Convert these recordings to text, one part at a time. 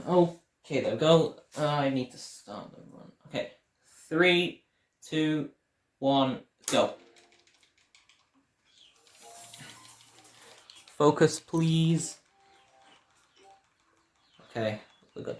Okay, there we go. I need to start the run. Okay. 3, 2, 1, go. Focus, please. Okay, we're good.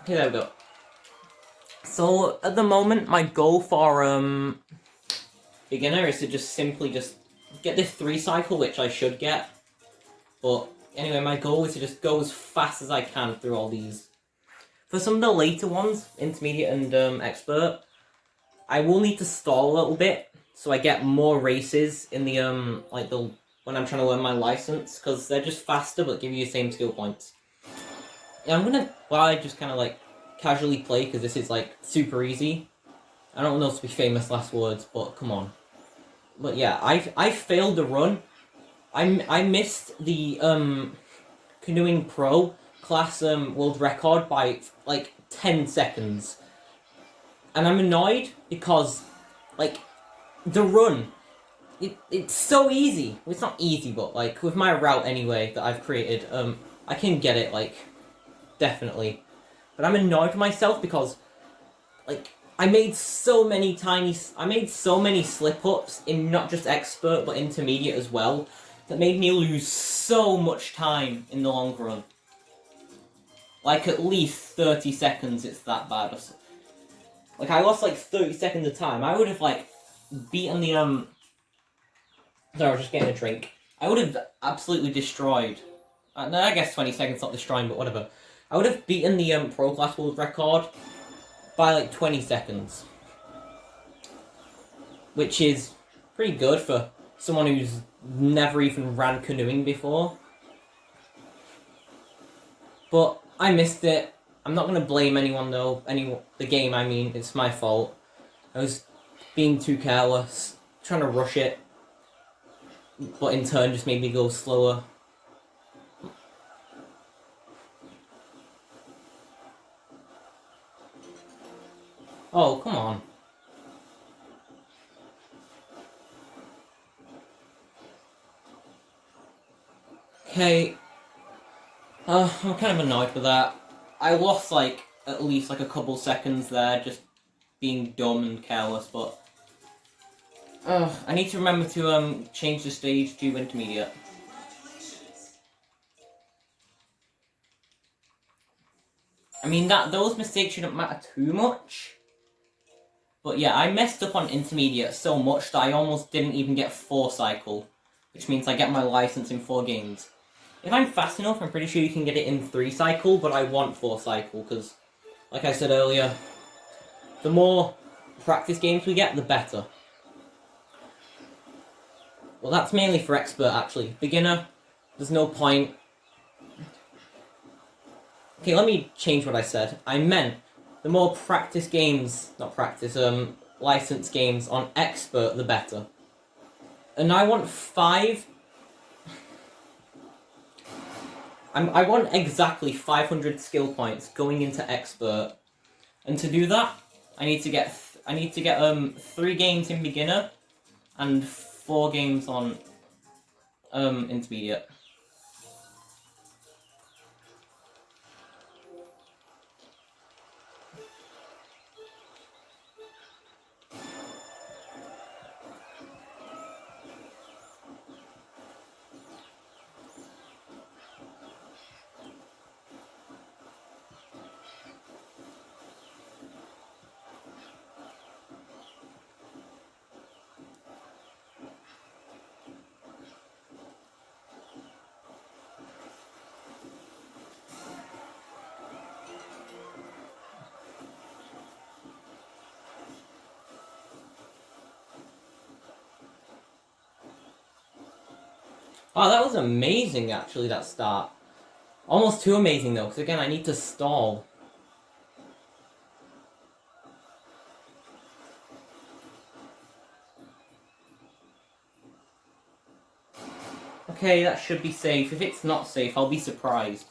Okay, there we go. So at the moment, my goal for beginner is to just simply get this 3 cycle, which I should get. But anyway, my goal is to just go as fast as I can through all these. For some of the later ones, intermediate and expert, I will need to stall a little bit so I get more races in the when I'm trying to learn my license, because they're just faster but give you the same skill points. And I'm gonna I just kind of like casually play because this is like super easy. I don't know to be famous last words, but come on. But yeah, I failed the run. I missed the Canoeing Pro Class world record by like 10 seconds. And I'm annoyed because like the run it's so easy. Well, it's not easy, but like with my route anyway that I've created, I can get it like definitely. But I'm annoyed with myself because like I made so many slip ups in not just expert but intermediate as well that made me lose so much time in the long run. Like at least 30 seconds, it's that bad. Like I lost like 30 seconds of time. I would have like beaten the Sorry, I was just getting a drink. I would have absolutely destroyed. No, I guess 20 seconds not destroying, but whatever. I would have beaten the Pro Class world record by like 20 seconds. Which is pretty good for someone who's never even ran canoeing before. But I missed it. I'm not going to blame anyone though. The game, I mean. It's my fault. I was being too careless, trying to rush it. But in turn just made me go slower. Oh, come on. Okay. I'm kind of annoyed with that. I lost like at least like a couple seconds there just being dumb and careless, but I need to remember to change the stage to intermediate. I mean those mistakes shouldn't matter too much. But yeah, I messed up on intermediate so much that I almost didn't even get 4 cycle, which means I get my license in 4 games. If I'm fast enough, I'm pretty sure you can get it in 3 cycle, but I want 4 cycle, because, like I said earlier, the more practice games we get, the better. Well, that's mainly for expert, actually. Beginner, there's no point. Okay, let me change what I said. I meant the more practice games, not practice, license games on expert, the better. And I want 5... I want exactly 500 skill points going into expert. And to do that, I need to get 3 games in beginner and 4 games on intermediate. Oh, that was amazing, actually, that start. Almost too amazing, though, because again, I need to stall. Okay, that should be safe. If it's not safe, I'll be surprised.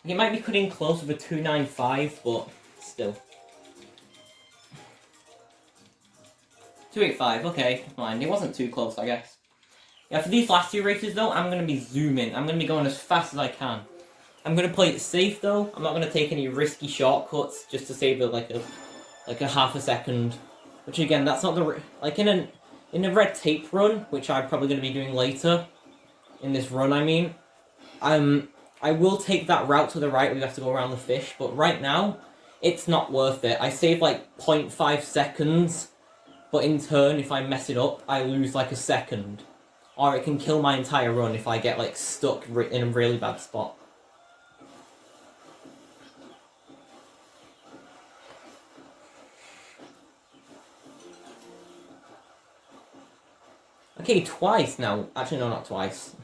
It might be cutting close with a 295, but still. 285, okay, fine. It wasn't too close, I guess. Yeah, for these last two races, though, I'm going to be zooming. I'm going to be going as fast as I can. I'm going to play it safe, though. I'm not going to take any risky shortcuts just to save it like a half a second. Which, again, that's not the... Like, in a red tape run, which I'm probably going to be doing later, in this run, I mean, I will take that route to the right where you have to go around the fish, but right now, it's not worth it. I save, like, 0.5 seconds, but in turn, if I mess it up, I lose, like, a second. Or it can kill my entire run if I get, like, stuck in a really bad spot. Okay, twice now. Actually, no, not twice.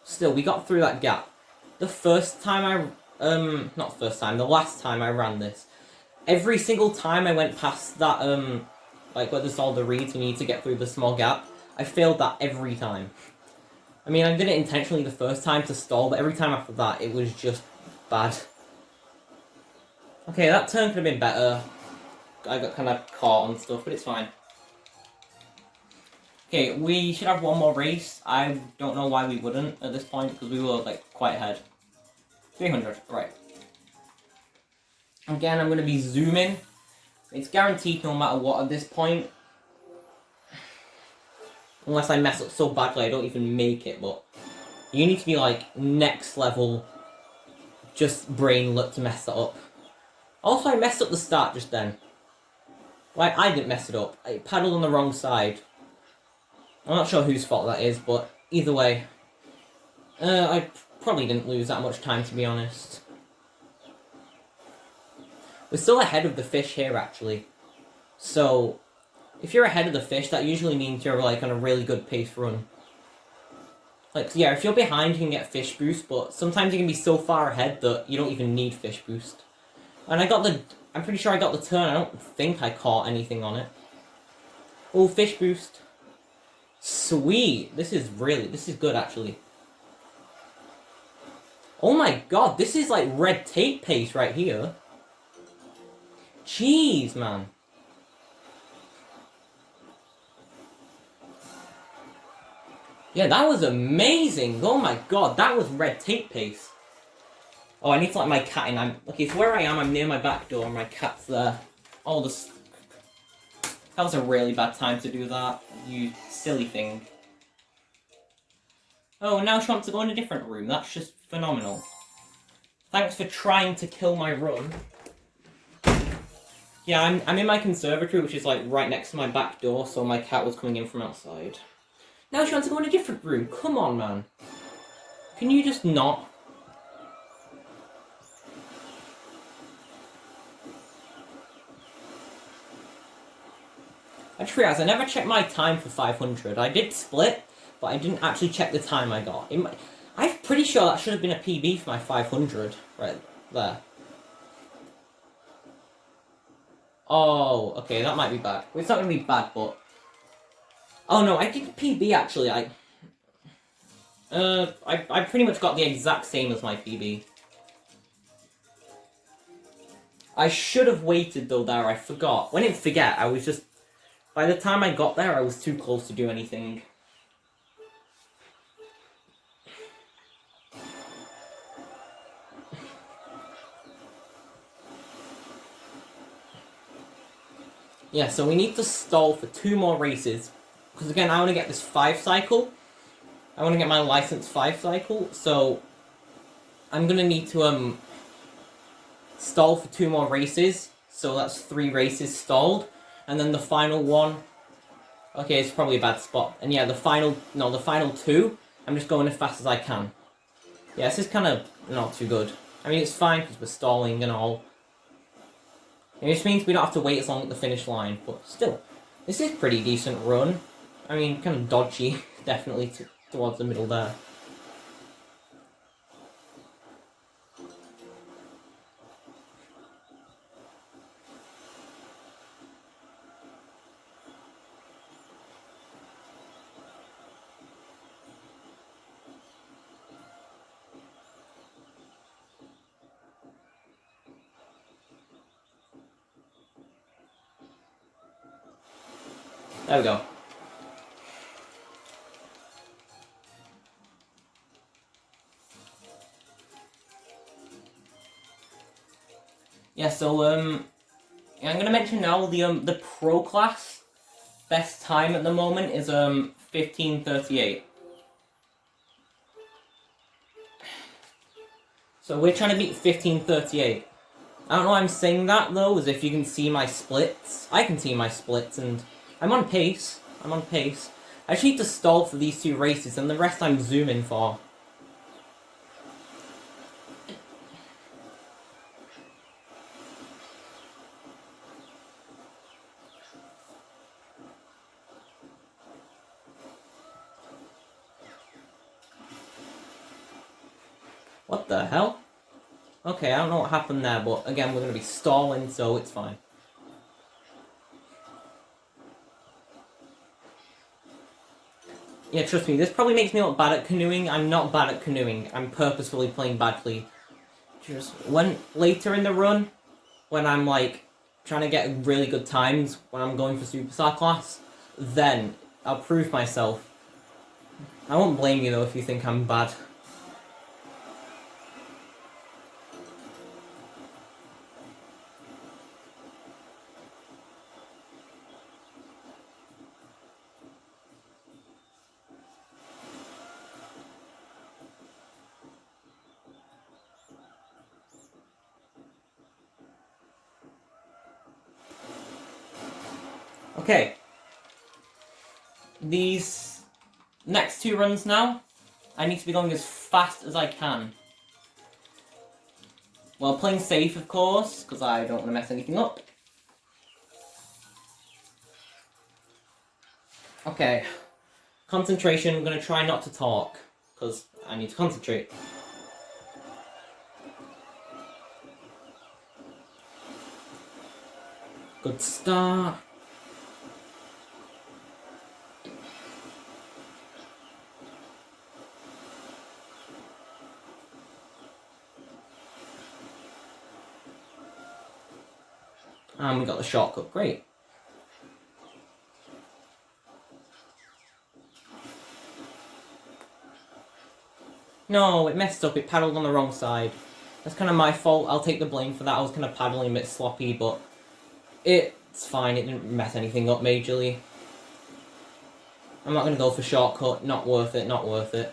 Still, we got through that gap. The first time not the first time, the last time I ran this, every single time I went past that, like where there's all the reeds and you need to get through the small gap, I failed that every time. I mean, I did it intentionally the first time to stall, but every time after that, it was just bad. Okay, that turn could have been better. I got kind of caught on stuff, but it's fine. Okay, we should have one more race. I don't know why we wouldn't at this point, because we were, like, quite ahead. 300, right. Again, I'm going to be zooming. It's guaranteed no matter what at this point. Unless I mess up so badly I don't even make it, but... You need to be, like, next level... just brainlet to mess that up. Also, I messed up the start just then. Like, I didn't mess it up. I paddled on the wrong side. I'm not sure whose fault that is, but either way. I probably didn't lose that much time, to be honest. We're still ahead of the fish here, actually. So, if you're ahead of the fish, that usually means you're, like, on a really good pace run. Like, yeah, if you're behind, you can get fish boost, but sometimes you can be so far ahead that you don't even need fish boost. And I'm pretty sure I got the turn. I don't think I caught anything on it. Oh, fish boost. Sweet. This is good, actually. Oh my god, this is like red tape pace right here. Jeez, man. Yeah, that was amazing. Oh my god, that was red tape pace. Oh, I need to let my cat in. Okay, so where I am, I'm near my back door, and my cat's there. Oh, this... That was a really bad time to do that, you silly thing. Oh, now she wants to go in a different room. That's just phenomenal. Thanks for trying to kill my run. Yeah, I'm in my conservatory, which is like right next to my back door, so my cat was coming in from outside. Now she wants to go in a different room. Come on, man. Can you just not? I just realised I never checked my time for 500. I did split, but I didn't actually check the time I got. I'm pretty sure that should have been a PB for my 500. Right there. Oh, okay, that might be bad. Well, it's not going to be bad, but... Oh no, I did PB actually. I pretty much got the exact same as my PB. I should have waited though there, I forgot. When I didn't forget, I was just... By the time I got there, I was too close to do anything. Yeah, so we need to stall for 2 more races. Because again, I want to get this 5 cycle. I want to get my license 5 cycle, so... I'm gonna need to, stall for 2 more races. So that's 3 races stalled. And then the final one... Okay, it's probably a bad spot. And yeah, the final 2, I'm just going as fast as I can. Yeah, this is kind of not too good. I mean, it's fine because we're stalling and all. It just means we don't have to wait as long at the finish line, but still. This is a pretty decent run. I mean, kind of dodgy, definitely, towards the middle there. There we go. Yeah, so I'm gonna mention now the pro class best time at the moment is 15:38. So we're trying to beat 15:38. I don't know why I'm saying that though, as if you can see my splits. I can see my splits, and I'm on pace. I'm on pace. I just need to stall for these two races, and the rest I'm zooming for. What the hell? Okay, I don't know what happened there, but again, we're going to be stalling, so it's fine. Yeah, trust me, this probably makes me look bad at canoeing. I'm not bad at canoeing. I'm purposefully playing badly. Just when later in the run, when I'm like trying to get really good times when I'm going for Superstar Class, then I'll prove myself. I won't blame you though if you think I'm bad. Okay. These next two runs now, I need to be going as fast as I can. Well, playing safe, of course, because I don't want to mess anything up. Okay. Concentration, I'm going to try not to talk, because I need to concentrate. Good start. And we got the shortcut, great. No, it messed up, it paddled on the wrong side. That's kind of my fault, I'll take the blame for that. I was kind of paddling a bit sloppy, but it's fine, it didn't mess anything up majorly. I'm not going to go for shortcut, not worth it, not worth it.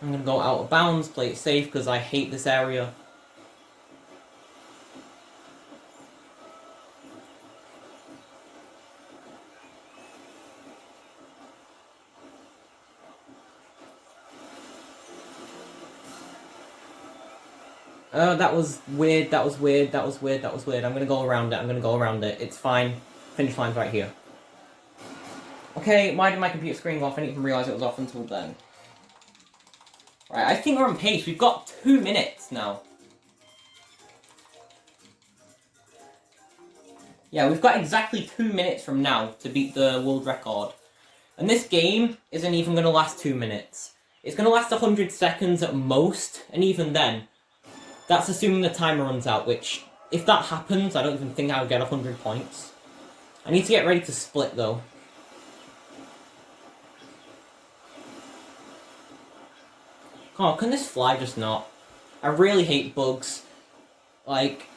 I'm going to go out of bounds, play it safe, because I hate this area. That was weird, that was weird, that was weird, that was weird. I'm going to go around it, I'm going to go around it. It's fine. Finish line's right here. Okay, why did my computer screen go off? I didn't even realise it was off until then. Right, I think we're on pace. We've got 2 minutes now. Yeah, we've got exactly 2 minutes from now to beat the world record. And this game isn't even going to last 2 minutes. It's going to last 100 seconds at most, and even then, that's assuming the timer runs out, which, if that happens, I don't even think I'll get 100 points. I need to get ready to split, though. Oh, can this fly just not? I really hate bugs. Like,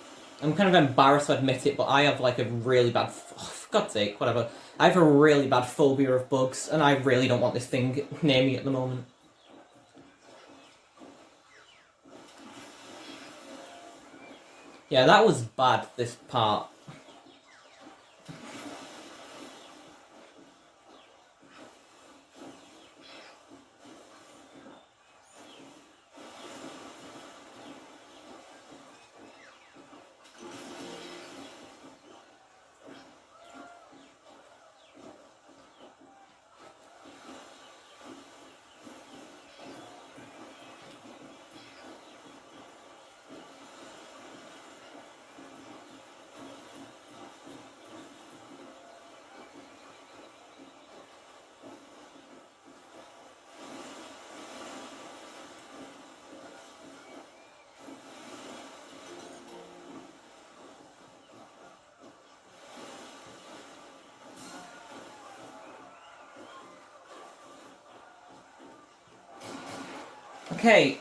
I'm kind of embarrassed to admit it, but I have like a really bad... Oh, for God's sake, whatever. I have a really bad phobia of bugs, and I really don't want this thing near me at the moment. Yeah, that was bad, this part. Okay.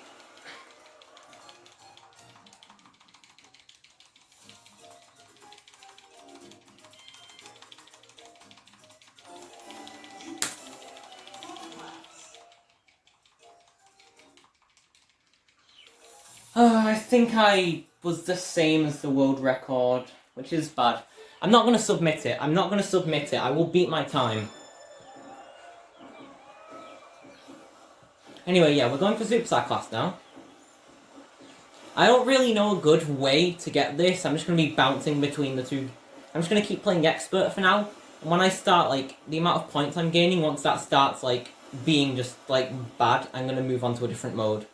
I think I was the same as the world record, which is bad. I'm not going to submit it. I will beat my time. Anyway, yeah, we're going for Superstar Class now. I don't really know a good way to get this. I'm just going to be bouncing between the two. I'm just going to keep playing Expert for now. And when I start, like, the amount of points I'm gaining, once that starts, like, being just, like, bad, I'm going to move on to a different mode.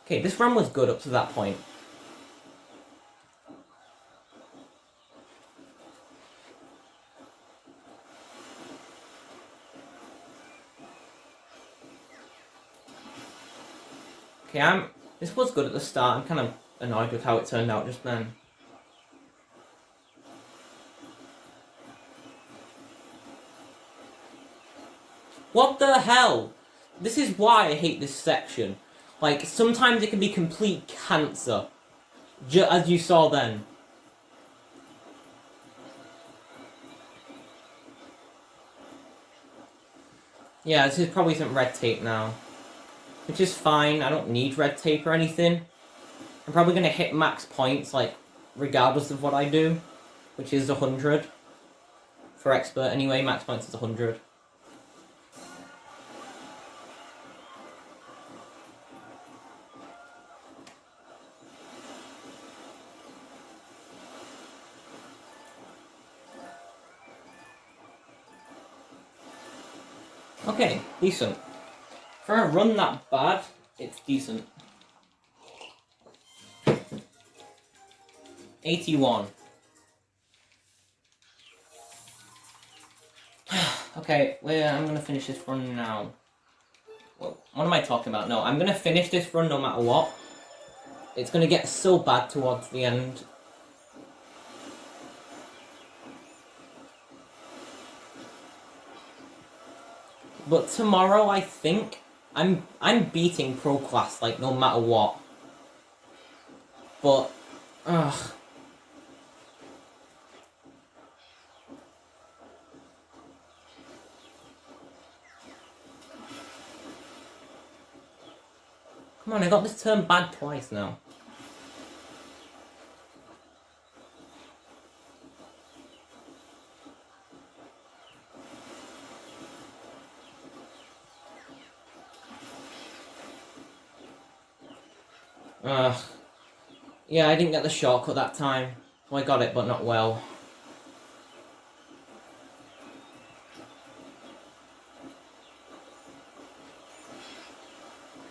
Okay, this run was good up to that point. Okay, this was good at the start. I'm kind of annoyed with how it turned out just then. What the hell? This is why I hate this section. Like, sometimes it can be complete cancer. As you saw then. Yeah, this is probably some red tape now. Which is fine, I don't need red tape or anything. I'm probably going to hit max points, like, regardless of what I do. Which is 100. For Expert anyway, max points is 100. Okay, decent. For a run that bad, it's decent. 81. Okay, well, I'm gonna finish this run now. Well, what am I talking about? No, I'm gonna finish this run no matter what. It's gonna get so bad towards the end. But tomorrow, I think, I'm beating Pro Class, like, no matter what. But, ugh. Come on, I got this turn bad twice now. Ugh. Yeah, I didn't get the shortcut that time. Well, I got it, but not well.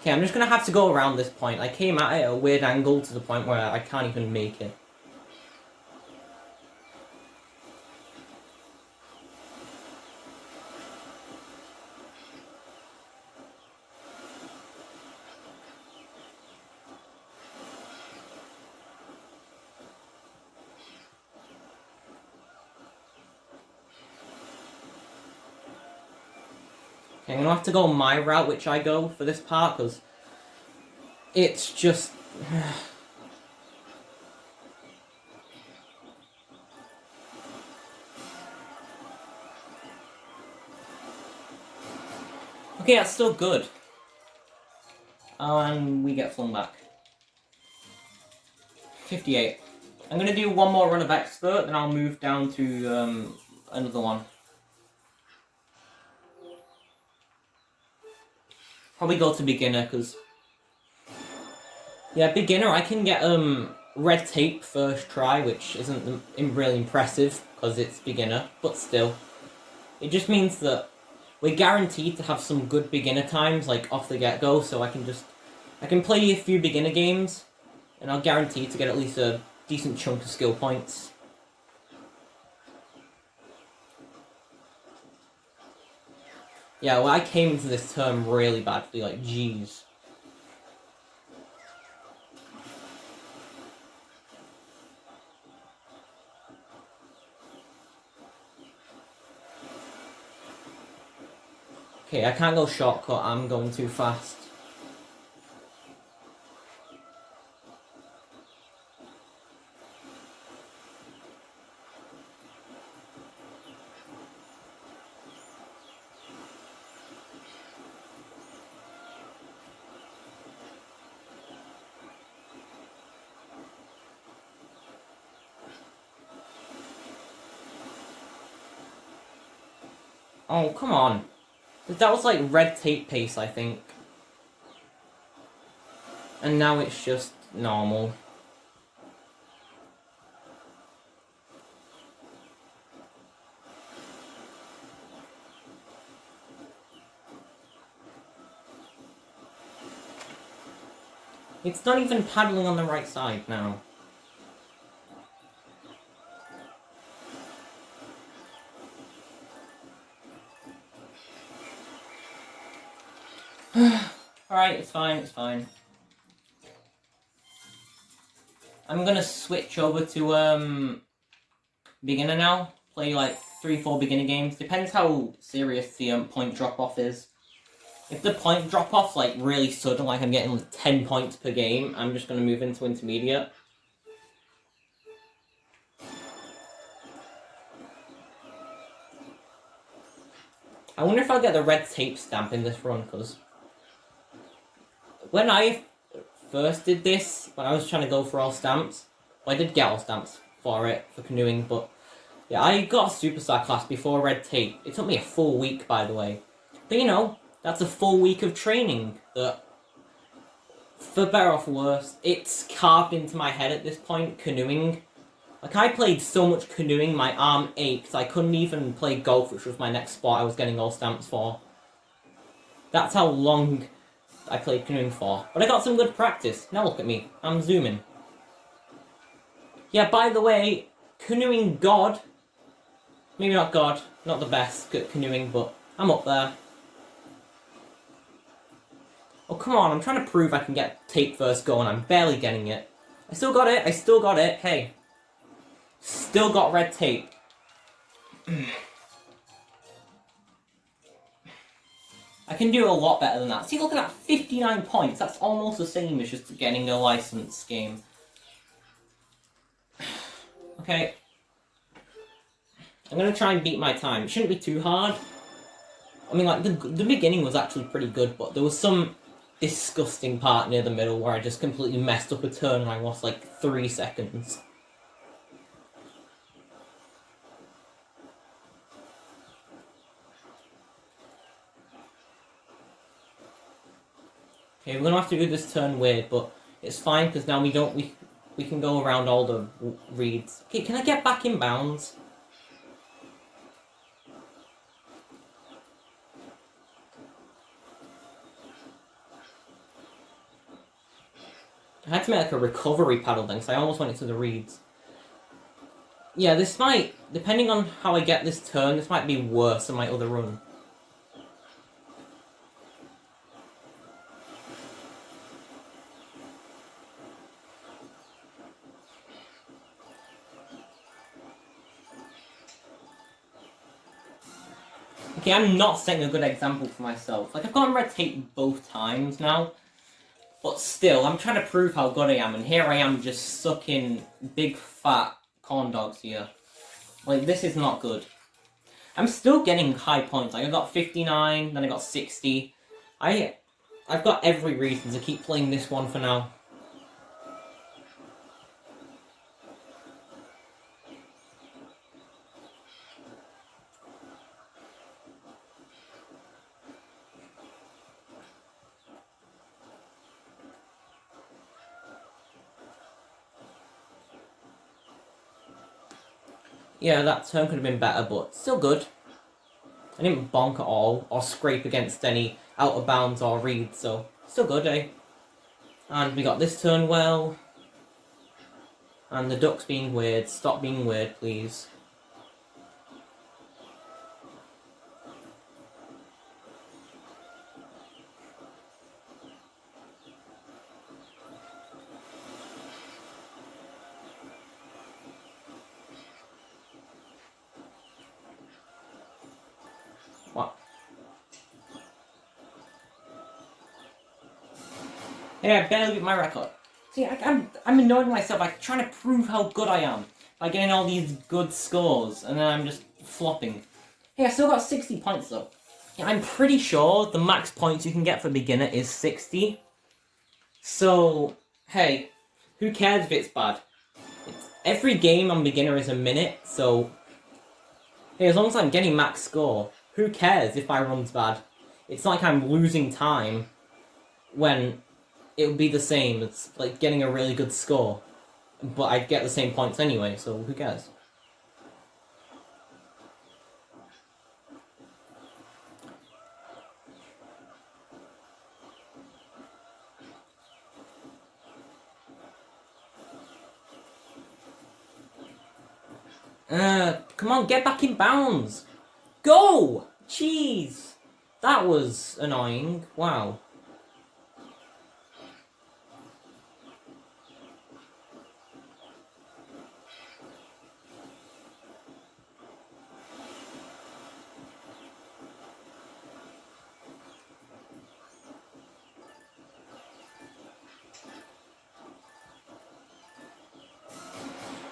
Okay, I'm just gonna have to go around this point. I came at it at a weird angle to the point where I can't even make it. Okay, I'm gonna have to go my route, which I go for this part, because it's just... Okay, that's still good. And we get flung back. 58. I'm gonna do one more run of Expert, then I'll move down to another one. Probably go to Beginner, because... Yeah, Beginner, I can get red tape first try, which isn't really impressive, because it's Beginner, but still. It just means that we're guaranteed to have some good beginner times, like, off the get-go, so I can play a few beginner games, and I'll guarantee to get at least a decent chunk of skill points. Yeah, well, I came into this term really badly, like, jeez. Okay, I can't go shortcut, I'm going too fast. Oh, come on. That was like red tape pace, I think. And now it's just normal. It's not even paddling on the right side now. Alright, it's fine, it's fine. I'm gonna switch over to, beginner now. Play like 3-4 beginner games. Depends how serious the point drop-off is. If the point drop-off's like really sudden, like I'm getting like 10 points per game, I'm just gonna move into intermediate. I wonder if I'll get the red tape stamp in this run, because when I first did this, when I was trying to go for all stamps, well, I did get all stamps for it, for canoeing, but yeah, I got a Superstar Class before red tape. It took me a full week, by the way. But you know, that's a full week of training that, for better or for worse, it's carved into my head at this point, canoeing. Like, I played so much canoeing, my arm ached, I couldn't even play golf, which was my next sport I was getting all stamps for. That's how long I played canoeing for. But I got some good practice. Now look at me. I'm zooming. Yeah, by the way, canoeing god. Maybe not god. Not the best at canoeing, but I'm up there. Oh, come on. I'm trying to prove I can get tape first go, and I'm barely getting it. I still got it. I still got it. Hey. Still got red tape. I can do a lot better than that. See, look at that, 59 points. That's almost the same as just getting a license game. Okay. I'm gonna try and beat my time. It shouldn't be too hard. I mean, like, the beginning was actually pretty good, but there was some disgusting part near the middle where I just completely messed up a turn and I lost, like, 3 seconds. Okay, we're gonna have to do this turn weird, but it's fine, because now we can go around all the reeds. Okay, can I get back in bounds? I had to make like a recovery paddle then, because I almost went into the reeds. Yeah, this might, depending on how I get this turn, this might be worse than my other run. Okay, I'm not setting a good example for myself. Like, I've gotten red tape both times now, but still, I'm trying to prove how good I am, and here I am just sucking big fat corn dogs here. Like, this is not good. I'm still getting high points. Like, I got 59, then I got 60. I've got every reason to keep playing this one for now. Yeah, that turn could have been better, but still good. I didn't bonk at all, or scrape against any out of bounds or reeds, so still good, eh? And we got this turn well. And the duck's being weird. Stop being weird, please. What? Hey, I barely beat my record. See, I'm annoyed with myself. I'm trying to prove how good I am by getting all these good scores, and then I'm just flopping. Hey, I still got 60 points though. Yeah, I'm pretty sure the max points you can get for beginner is 60. So, hey, who cares if it's bad? Every game on beginner is a minute, so hey, as long as I'm getting max score, who cares if my run's bad? It's not like I'm losing time when it would be the same. It's like getting a really good score, but I'd get the same points anyway, so who cares? Come on, get back in bounds! Go! Jeez! That was annoying. Wow.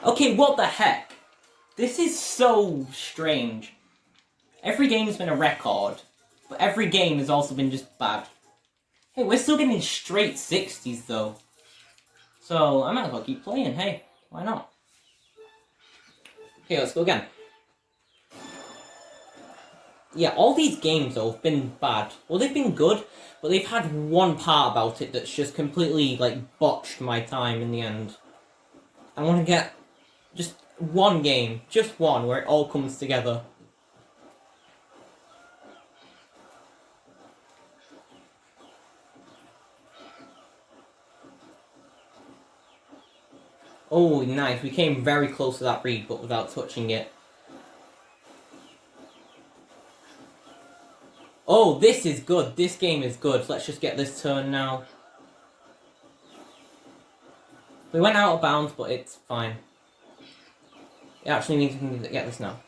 Okay, what the heck? This is so strange. Every game's been a record, but every game has also been just bad. Hey, we're still getting straight 60s though. So, I might as well keep playing, hey, why not? Okay, let's go again. Yeah, all these games though have been bad. Well, they've been good, but they've had one part about it that's just completely, like, botched my time in the end. I want to get just one game, just one, where it all comes together. Oh, nice. We came very close to that read, but without touching it. Oh, this is good. This game is good. Let's just get this turn now. We went out of bounds, but it's fine. It actually means we can get this now.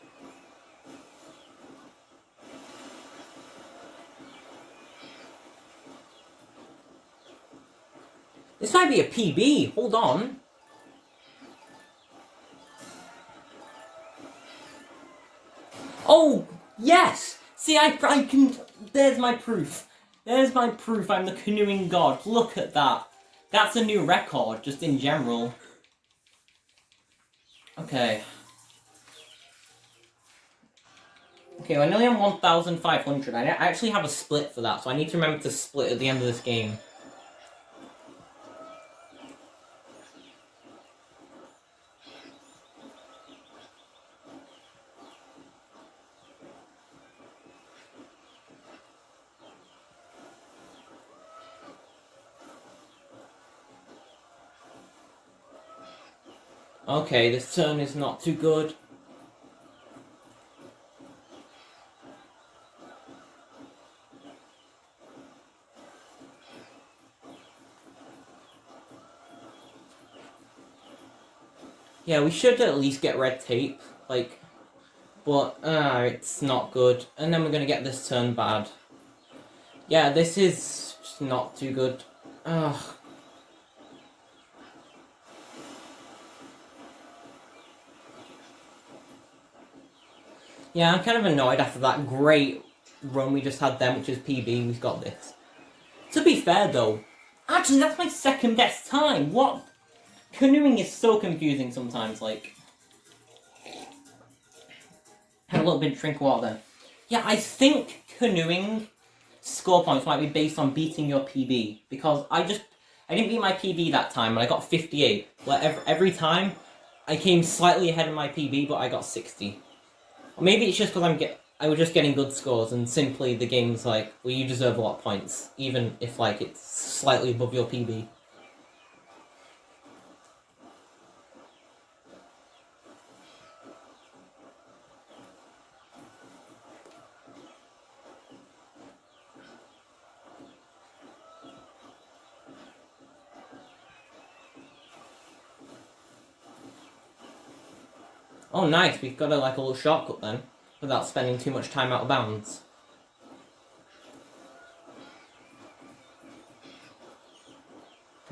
This might be a PB. Hold on. Oh, yes! See, I can... There's my proof. There's my proof I'm the canoeing god. Look at that. That's a new record, just in general. Okay. Okay, I nearly am 1,500. I actually have a split for that, so I need to remember to split at the end of this game. Okay, this turn is not too good. Yeah, we should at least get red tape, like, but, it's not good. And then we're gonna get this turn bad. Yeah, this is just not too good. Ugh. Yeah, I'm kind of annoyed after that great run we just had then, which is PB, we've got this. To be fair, though, actually, that's my second best time. What? Canoeing is so confusing sometimes, like... Had a little bit of drink of water then. Yeah, I think canoeing score points might be based on beating your PB, because I didn't beat my PB that time, but I got 58. Like, every time, I came slightly ahead of my PB, but I got 60. Or maybe it's just because I was just getting good scores, and simply the game's like, well, you deserve a lot of points, even if, like, it's slightly above your PB. Oh, nice, we've got like a little shortcut then, without spending too much time out of bounds.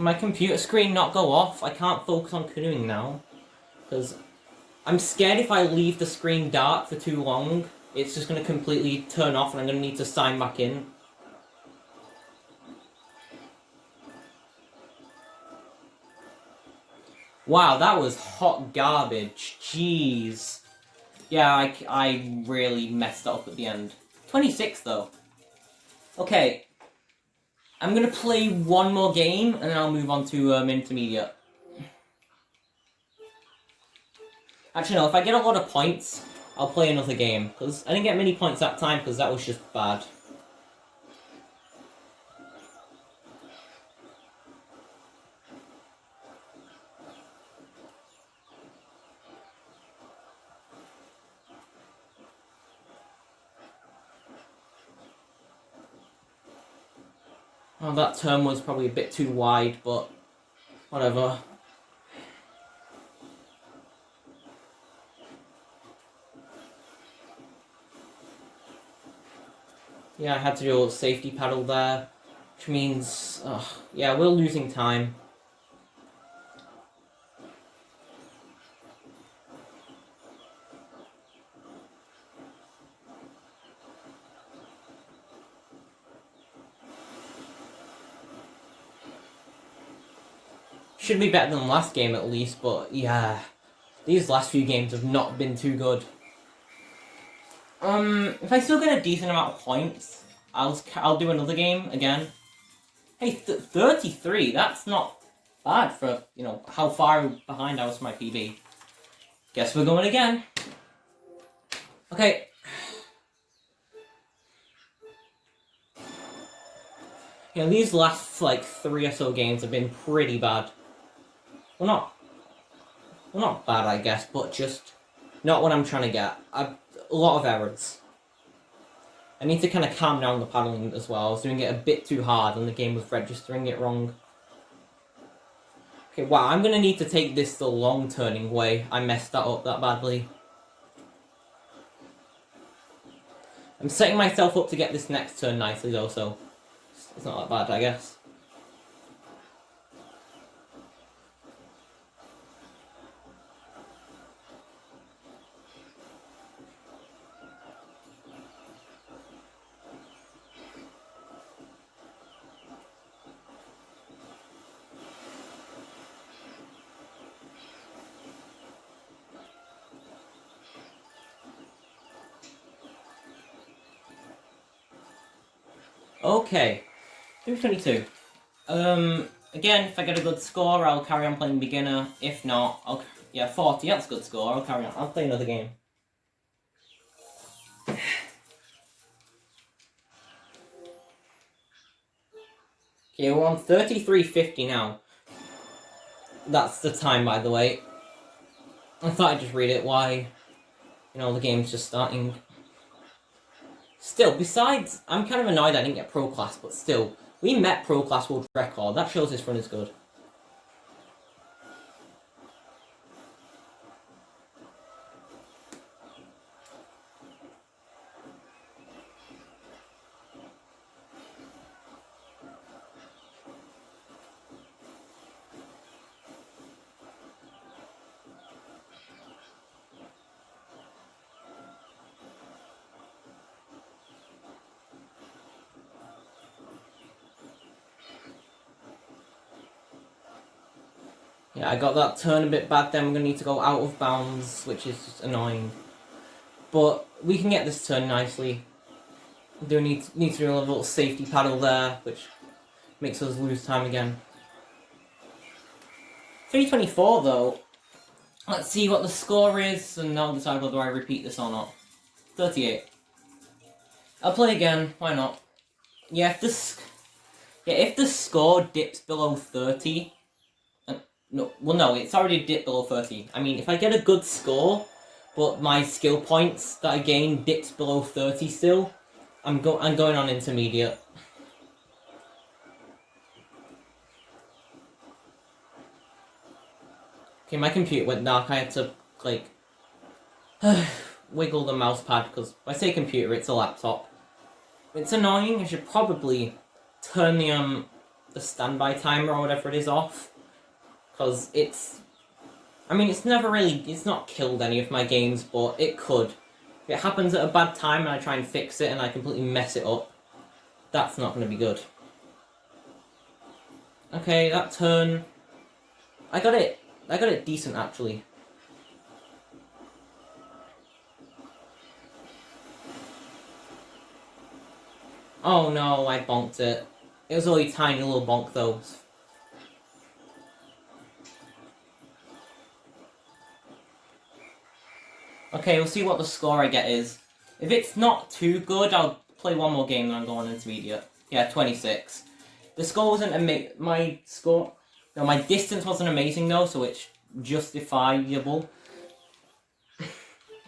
Can my computer screen not go off? I can't focus on canoeing now. Because I'm scared if I leave the screen dark for too long, it's just going to completely turn off and I'm going to need to sign back in. Wow, that was hot garbage. Jeez. Yeah, I really messed up at the end. 26 though. Okay. I'm gonna play one more game and then I'll move on to intermediate. Actually no, if I get a lot of points, I'll play another game. Because I didn't get many points that time because that was just bad. Oh, that turn was probably a bit too wide, but whatever. Yeah, I had to do a little safety paddle there, which means, yeah, we're losing time. Should be better than last game at least, but yeah, these last few games have not been too good. If I still get a decent amount of points, I'll do another game again. Hey, 33, that's not bad for, you know, how far behind I was from my PB. Guess we're going again. Okay. You know, these last, like, 3 or so games have been pretty bad. Well, not bad, I guess, but just not what I'm trying to get. A lot of errors. I need to kind of calm down the paddling as well. I was doing it a bit too hard and the game was registering it wrong. Okay, wow, I'm going to need to take this the long turning way. I messed that up that badly. I'm setting myself up to get this next turn nicely though, so it's not that bad, I guess. Okay, 322. Again, if I get a good score, I'll carry on playing beginner. If not, yeah, 40, that's a good score, I'll carry on. I'll play another game. Okay, we're on 33.50 now. That's the time, by the way. I thought I'd just read it, why, you know, the game's just starting. Still, besides, I'm kind of annoyed I didn't get Pro Class, but still, we met Pro Class World Record. That shows this run is good. Yeah, I got that turn a bit bad then. We're going to need to go out of bounds, which is just annoying. But we can get this turn nicely. We do need to do a little safety paddle there, which makes us lose time again. 324 though. Let's see what the score is, and I'll decide whether I repeat this or not. 38. I'll play again, why not? Yeah, if the score dips below 30... No, it's already dipped below 30. I mean, if I get a good score, but my skill points that I gain dips below 30 still, I'm going on intermediate. Okay, my computer went dark. I had to, like, wiggle the mouse pad, because when I say computer, it's a laptop. It's annoying. I should probably turn the the standby timer or whatever it is off, because it's not killed any of my games, but it could. If it happens at a bad time and I try and fix it and I completely mess it up, that's not going to be good. Okay, that turn, I got it decent actually. Oh no, I bonked it. It was only a tiny little bonk though. Okay, we'll see what the score I get is. If it's not too good, I'll play one more game and I'm going intermediate. Yeah, 26. The score wasn't my distance wasn't amazing though, so it's justifiable.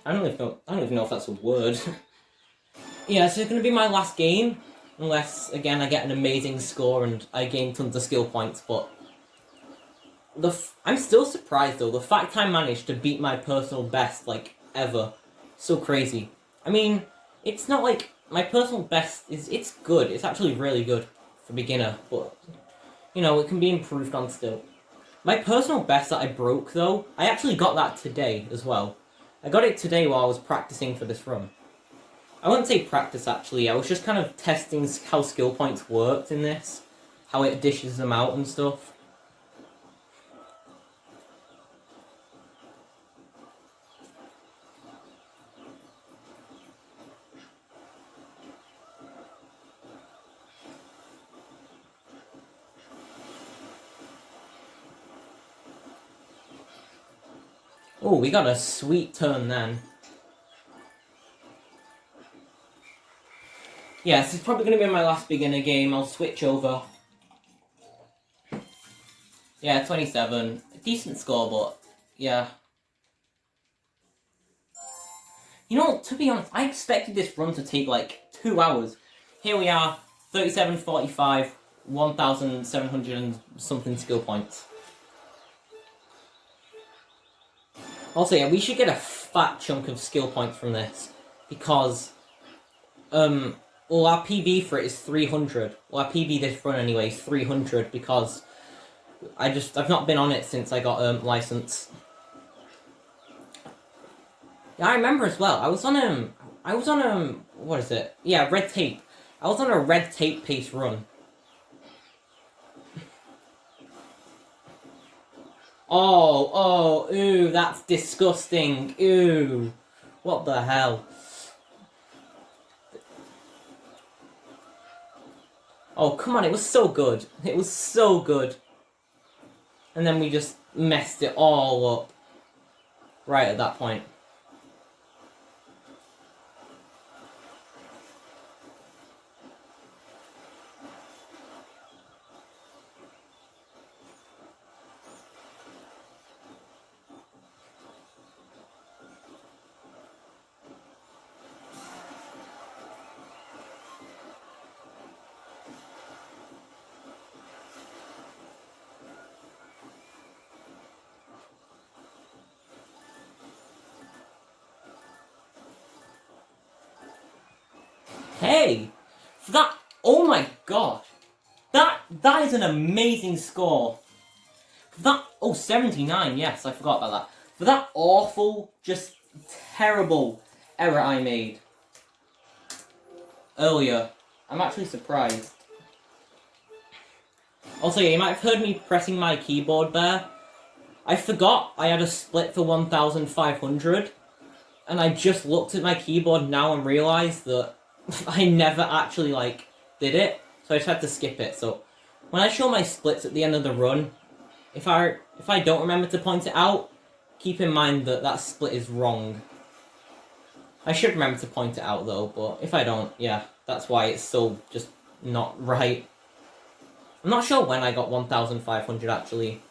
I don't even know if that's a word. Yeah, so it's gonna be my last game, unless again I get an amazing score and I gain tons of skill points. But I'm still surprised though. The fact I managed to beat my personal best like ever, so crazy. I mean, it's not like my personal best it's good. It's actually really good for beginner, but you know it can be improved on still. My personal best that I broke though, I actually got that today as well. I got it today while I was practicing for this run. I wouldn't say practice actually, I was just kind of testing how skill points worked in this, how it dishes them out and stuff. Oh, we got a sweet turn then. Yeah, this is probably going to be my last beginner game. I'll switch over. Yeah, 27. A decent score, but yeah. You know, to be honest, I expected this run to take like 2 hours. Here we are, 37.45, 1,700 and something skill points. Also, yeah, we should get a fat chunk of skill points from this, because well, our PB for it is 300. Well, our PB this run anyway is 300 because I've not been on it since I got license. Yeah, I remember as well. I was on what is it? Yeah, red tape. I was on a red tape pace run. Oh, ooh, that's disgusting. Ooh. What the hell? Oh, come on, it was so good. It was so good. And then we just messed it all up. Right at that point. Hey! For that... Oh my god! That is an amazing score. For that... Oh, 79, yes, I forgot about that. For that awful, just terrible error I made earlier, I'm actually surprised. Also, yeah, you might have heard me pressing my keyboard there. I forgot I had a split for 1,500, and I just looked at my keyboard now and realised that I never actually, like, did it, so I just had to skip it. So, when I show my splits at the end of the run, if I don't remember to point it out, keep in mind that that split is wrong. I should remember to point it out, though, but if I don't, yeah, that's why it's so just not right. I'm not sure when I got 1,500, actually.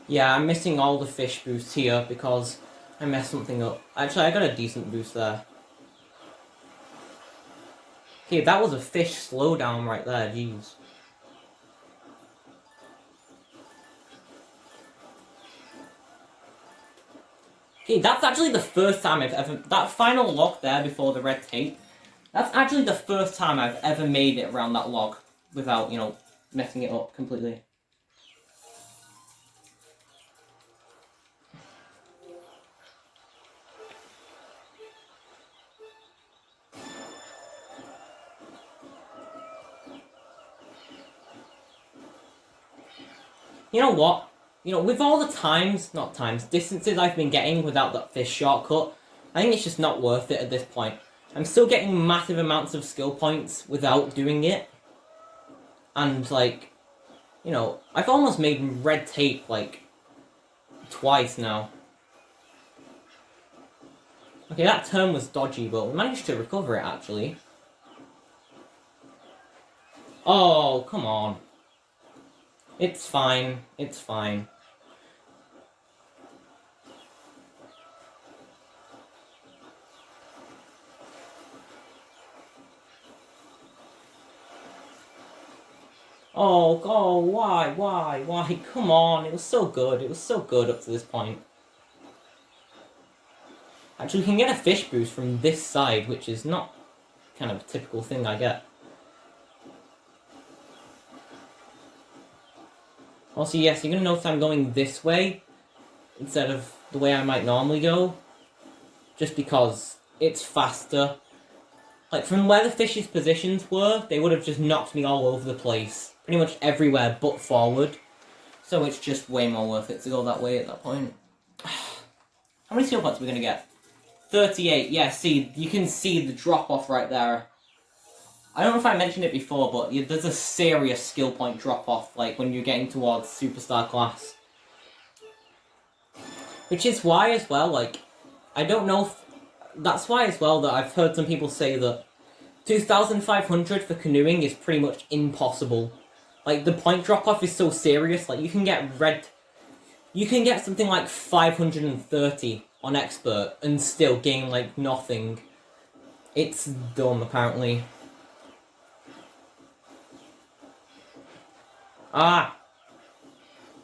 Yeah, I'm missing all the fish boosts here because I messed something up. Actually, I got a decent boost there. Okay, that was a fish slowdown right there, jeez. Okay, that's actually the first time I've ever... That final log there before the red tape, that's actually the first time I've ever made it around that log without, you know, messing it up completely. You know what? You know, with all the distances I've been getting without that fish shortcut, I think it's just not worth it at this point. I'm still getting massive amounts of skill points without doing it. And, like, you know, I've almost made red tape, like, twice now. Okay, that turn was dodgy, but we managed to recover it, actually. Oh, come on. It's fine. It's fine. Oh, why? Come on, it was so good. It was so good up to this point. Actually, we can get a fish boost from this side, which is not kind of a typical thing I get. Also, yes, you're going to notice I'm going this way instead of the way I might normally go. Just because it's faster. Like, from where the fish's positions were, they would have just knocked me all over the place. Pretty much everywhere but forward. So it's just way more worth it to go that way at that point. How many skill points are we going to get? 38, yeah, see, you can see the drop-off right there. I don't know if I mentioned it before, but there's a serious skill point drop-off, like, when you're getting towards Superstar Class. Which is why, as well, like, I don't know if... That's why, as well, that I've heard some people say that 2,500 for canoeing is pretty much impossible. Like, the point drop-off is so serious, like, you can get something like 530 on expert and still gain, like, nothing. It's dumb, apparently. Ah!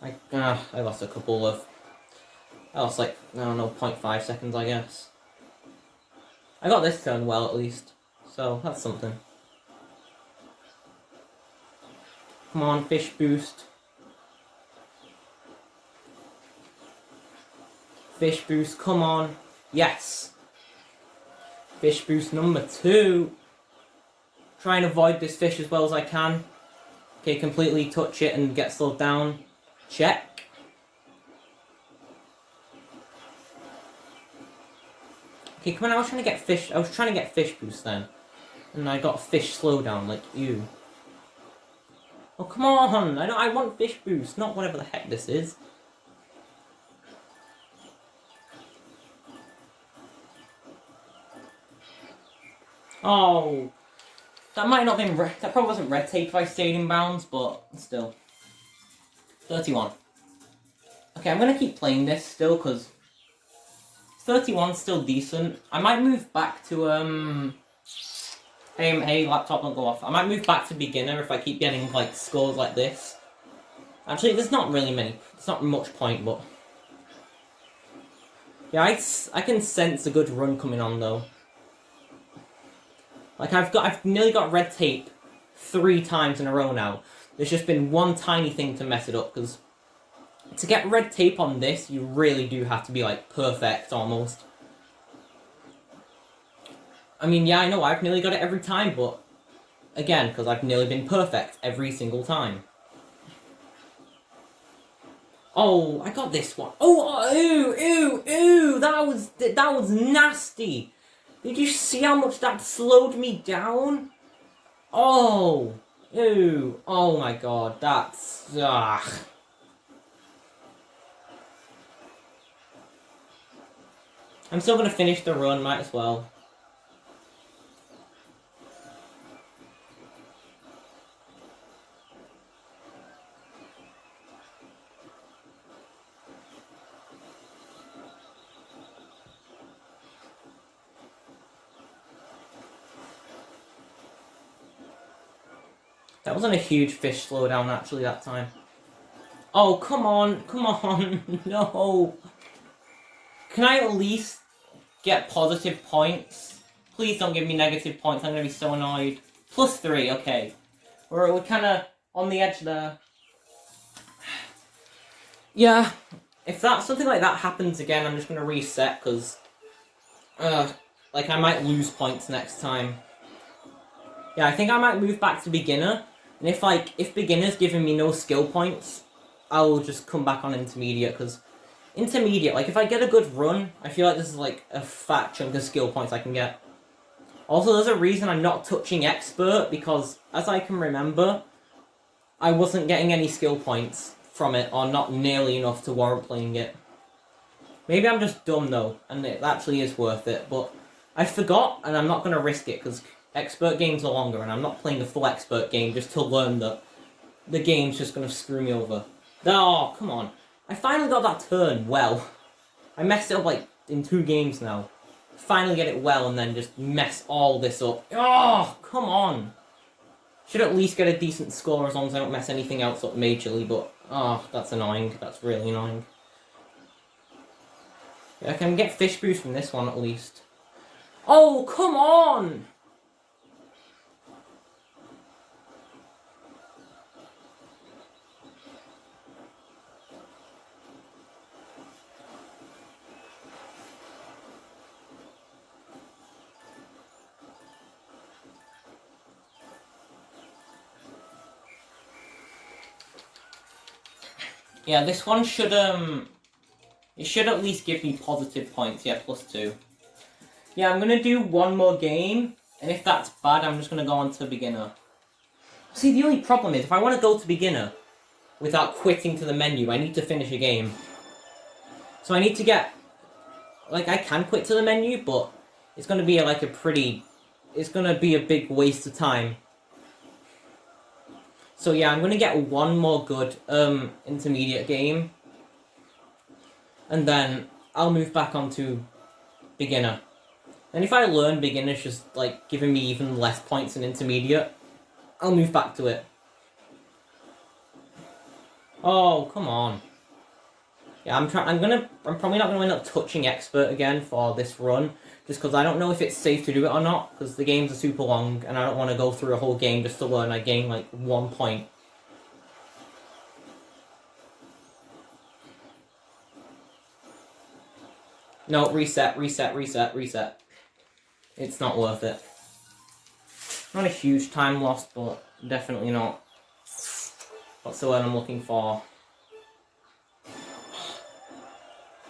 I lost a couple of... I lost, like, I don't know, 0.5 seconds, I guess. I got this turn well, at least. So, that's something. Come on, fish boost. Fish boost, come on. Yes! Fish boost number 2. Try and avoid this fish as well as I can. Okay, completely touch it and get slowed down. Check. Okay, come on, I was trying to get fish boost then. And I got fish slowdown, like you. Oh, come on! I want fish boost, not whatever the heck this is. Oh! That might not have been that probably wasn't red tape if I stayed in bounds, but still. 31. Okay, I'm gonna keep playing this still, because 31's still decent. I might move back to, hey, laptop, don't go off. I might move back to beginner if I keep getting, like, scores like this. Actually, there's not much point, but... Yeah, I can sense a good run coming on, though. Like, I've nearly got red tape 3 times in a row now. There's just been one tiny thing to mess it up, because to get red tape on this, you really do have to be, like, perfect, almost. I mean, yeah, I know, I've nearly got it every time, but... Again, because I've nearly been perfect every single time. Oh, I got this one. Oh, ew, that was nasty. Did you see how much that slowed me down? Oh, ew, oh my god, that's, ugh. I'm still gonna finish the run, might as well. That wasn't a huge fish slowdown, actually, that time. Oh, come on. Come on. No. Can I at least get positive points? Please don't give me negative points. I'm going to be so annoyed. +3, okay. We're kind of on the edge there. Yeah. If something like that happens again, I'm just going to reset, because... like, I might lose points next time. Yeah, I think I might move back to beginner. And if beginner's giving me no skill points, I'll just come back on intermediate, because intermediate, like, if I get a good run, I feel like this is, like, a fat chunk of skill points I can get. Also, there's a reason I'm not touching expert, because, as I can remember, I wasn't getting any skill points from it, or not nearly enough to warrant playing it. Maybe I'm just dumb, though, and it actually is worth it, but I forgot, and I'm not going to risk it, because expert games are longer, and I'm not playing the full expert game just to learn that the game's just going to screw me over. Oh, come on. I finally got that turn well. I messed it up, like, in 2 games now. Finally get it well, and then just mess all this up. Oh, come on. Should at least get a decent score as long as I don't mess anything else up majorly, but... oh, that's annoying. That's really annoying. I can get fish boost from this one, at least. Oh, come on! Yeah, this one should, it should at least give me positive points. Yeah, +2. Yeah, I'm gonna do one more game, and if that's bad, I'm just gonna go on to beginner. See, the only problem is, if I want to go to beginner without quitting to the menu, I need to finish a game. So I need to get... like, I can quit to the menu, but it's gonna be, like, a pretty... it's gonna be a big waste of time. So yeah, I'm gonna get one more good, intermediate game. And then I'll move back onto beginner. And if I learn beginner's just, like, giving me even less points than intermediate, I'll move back to it. Oh, come on. Yeah, I'm probably not gonna end up touching expert again for this run, just because I don't know if it's safe to do it or not, because the games are super long, and I don't want to go through a whole game just to learn I gain, like, 1 point. No, reset. It's not worth it. Not a huge time lost, but definitely not what's the word I'm looking for.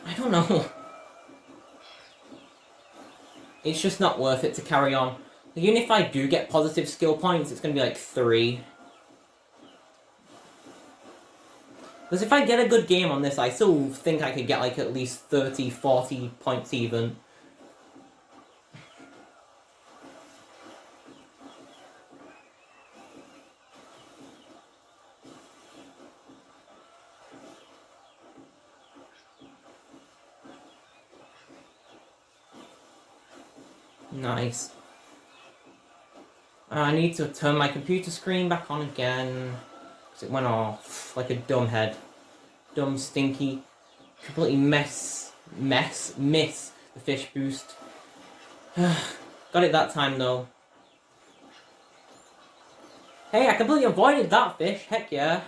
I don't know. It's just not worth it to carry on. Even if I do get positive skill points, it's going to be like 3. Because if I get a good game on this, I still think I could get like at least 30, 40 points even. Nice. I need to turn my computer screen back on again. Because it went off like a dumb head. Dumb, stinky. Completely miss the fish boost. Got it that time though. Hey, I completely avoided that fish. Heck yeah.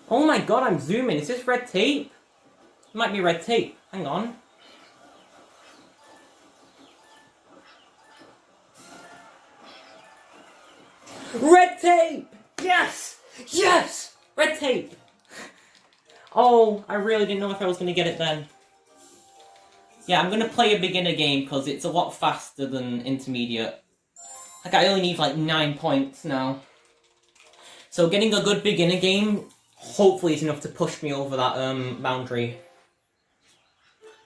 Oh my god, I'm zooming. Is this red tape? It might be red tape. Hang on. Red tape! Yes! Yes! Red tape! Oh, I really didn't know if I was going to get it then. Yeah, I'm going to play a beginner game because it's a lot faster than intermediate. Like, I only need like 9 points now. So getting a good beginner game hopefully is enough to push me over that boundary.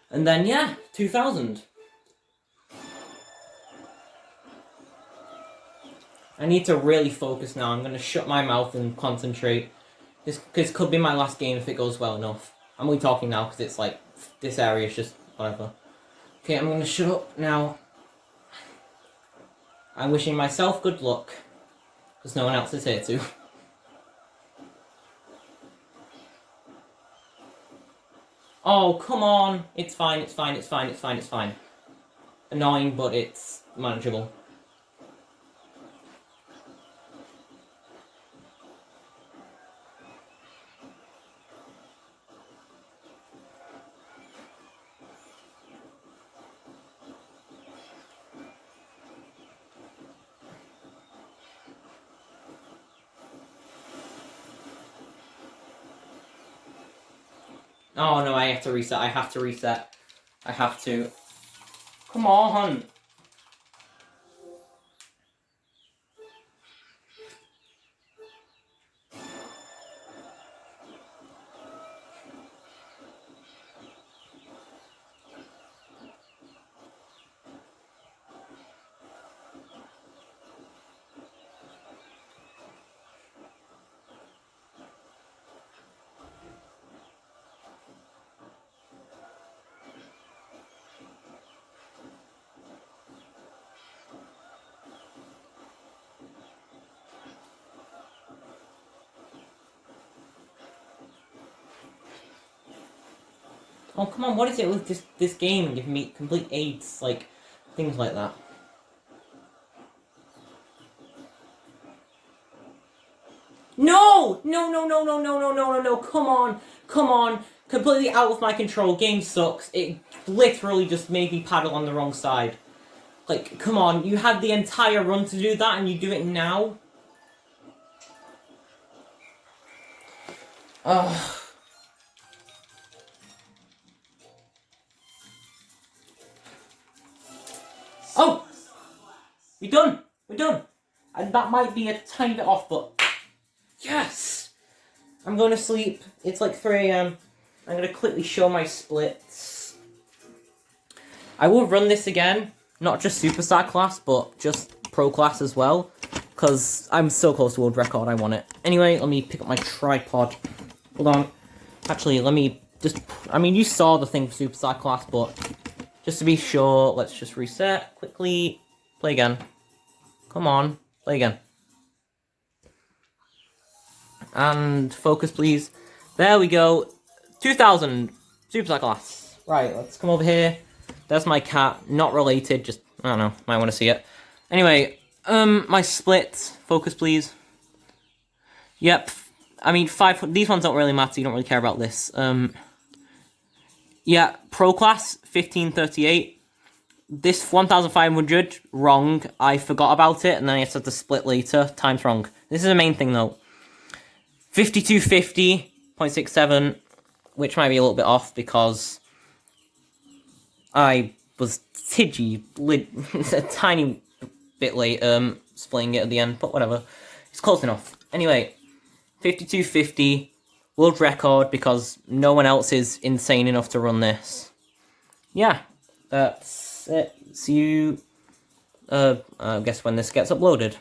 And then, yeah, 2000. I need to really focus now. I'm going to shut my mouth and concentrate. This could be my last game if it goes well enough. I'm only talking now because it's like, this area is just whatever. Okay, I'm gonna shut up now. I'm wishing myself good luck, because no one else is here to. Oh, come on! It's fine, it's fine, it's fine, it's fine, it's fine. Annoying, but it's manageable. Oh no, I have to reset, I have to reset. I have to. Come on! Oh, come on, what is it with this game giving me complete AIDS, like, things like that? No! No, no, no, no, no, no, no, no, no, come on, come on. Completely out of my control, game sucks. It literally just made me paddle on the wrong side. Like, come on, you had the entire run to do that and you do it now? Ugh. Oh! We're done! We're done! And that might be a tiny bit off, but... Yes! I'm going to sleep. It's like 3 AM. I'm going to quickly show my splits. I will run this again. Not just Superstar Class, but just Pro Class as well. Because I'm so close to world record, I want it. Anyway, let me pick up my tripod. Hold on. Actually, let me just... I mean, you saw the thing for Superstar Class, but... Just to be sure, let's just reset quickly. Play again. Come on, play again. And focus, please. There we go. 2000 Superstar Class. Right, let's come over here. There's my cat. Not related, just, I don't know, might want to see it. Anyway, my splits. Focus, please. Yep. I mean, these ones don't really matter. You don't really care about this. Yeah, Pro Class, 1538. This 1500, wrong. I forgot about it, and then I had to split later. Time's wrong. This is the main thing, though. 5250.67, which might be a little bit off, because I was tidgy, a tiny bit late, splitting it at the end, but whatever. It's close enough. Anyway, 5250. World record, because no one else is insane enough to run this. Yeah, that's it. See you, I guess when this gets uploaded.